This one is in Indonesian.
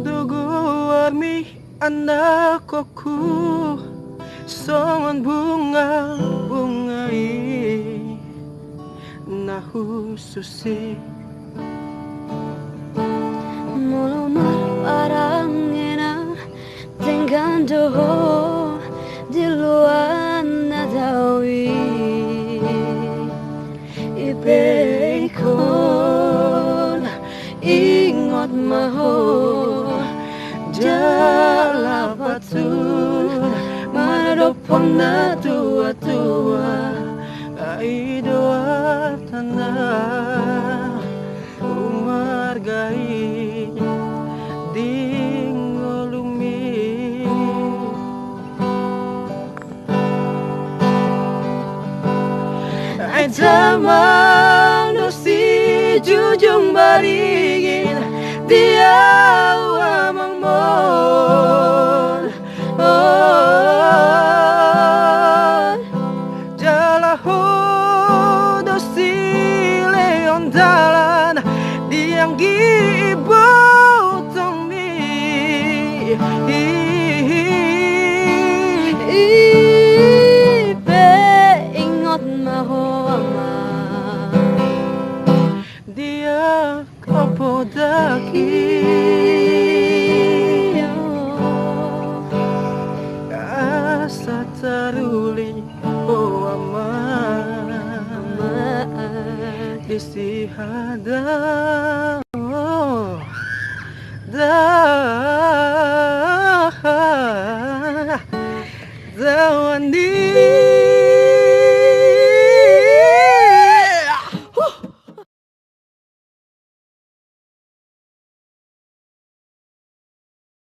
Dugo armi anak koku songon bunga-bungai nahu susi Mulumar parang ena tengando di luar nadawi Ipekon ingot maho Jalapatun Manadopon na tua-tua Kaidoa tanah Umargai Dingolumi Ay zaman no si jujung barigin Dia